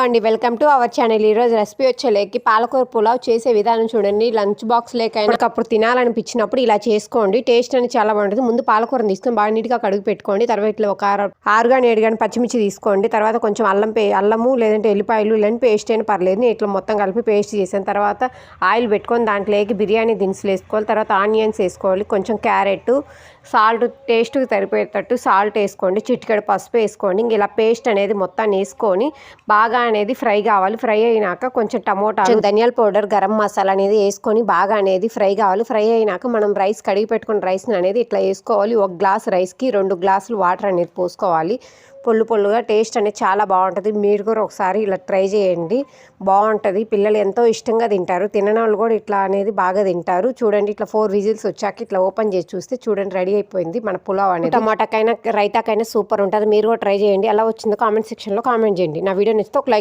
అండి welcome to our channel. ఈరోజు recipe వచ్చేలేకి పాలకూర పులావ్ చేసే విధానం చూడండి. లంచ్ బాక్స్ లేకైనా అప్పుడు తినాలనిపించినప్పుడు ఇలా చేసుకోండి. టేస్ట్ అనేది చాలా బాగుంటుంది. ముందు పాలకూరని తీసుకొని బాగా నీట్గా కడుగు పెట్టుకోండి. తర్వాత ఇట్లా ఒక 6 కానీ 7 కానీ పచ్చిమిర్చి తీసుకోండి. తర్వాత కొంచెం అల్లము లేదంటే ఎల్లిపాయలు ఇలాంటి పేస్ట్ అయినా పర్లేదు. ఇట్లా మొత్తం కలిపి పేస్ట్ చేసిన తర్వాత ఆయిల్ పెట్టుకొని దాంట్లోకి బిర్యానీ దినుసులు వేసుకోవాలి. తర్వాత ఆనియన్స్ వేసుకోవాలి, కొంచెం క్యారెట్, సాల్ట్ టేస్ట్కి సరిపోయేటట్టు సాల్ట్ వేసుకోండి, చిటికెడు పసుపు వేసుకోండి. ఇలా పేస్ట్ అనేది మొత్తాన్ని వేసుకొని బాగా అనేది ఫ్రై కావాలి. ఫ్రై అయినాక కొంచెం టమోటాలు, ధనియాల పౌడర్, గరం మసాలా అనేది వేసుకొని బాగా అనేది ఫ్రై కావాలి. ఫ్రై అయినాక మనం రైస్ కడిగి పెట్టుకున్న రైస్ని అనేది ఇట్లా వేసుకోవాలి. 1 గ్లాస్ రైస్కి 2 గ్లాసులు వాటర్ అనేది పోసుకోవాలి. పొల్లుగా టేస్ట్ అనేది చాలా బాగుంటుంది. మీరు కూడా ఒకసారి ఇలా ట్రై చేయండి, బాగుంటుంది. పిల్లలు ఎంతో ఇష్టంగా తింటారు. తినని వాళ్ళు కూడా ఇట్లా అనేది బాగా తింటారు. చూడండి, ఇట్లా 4 విజిల్స్ వచ్చాక ఇట్లా ఓపెన్ చేసి చూస్తే చూడండి రెడీ అయిపోయింది మన పులావ్ అనేది. టమాటాకైనా రైతాకైనా సూపర్ ఉంటుంది. మీరు కూడా ట్రై చేయండి. ఎలా వచ్చిందో కామెంట్ సెక్షన్లో కామెంట్ చేయండి. నా వీడియో నచ్చితే ఒక లైక్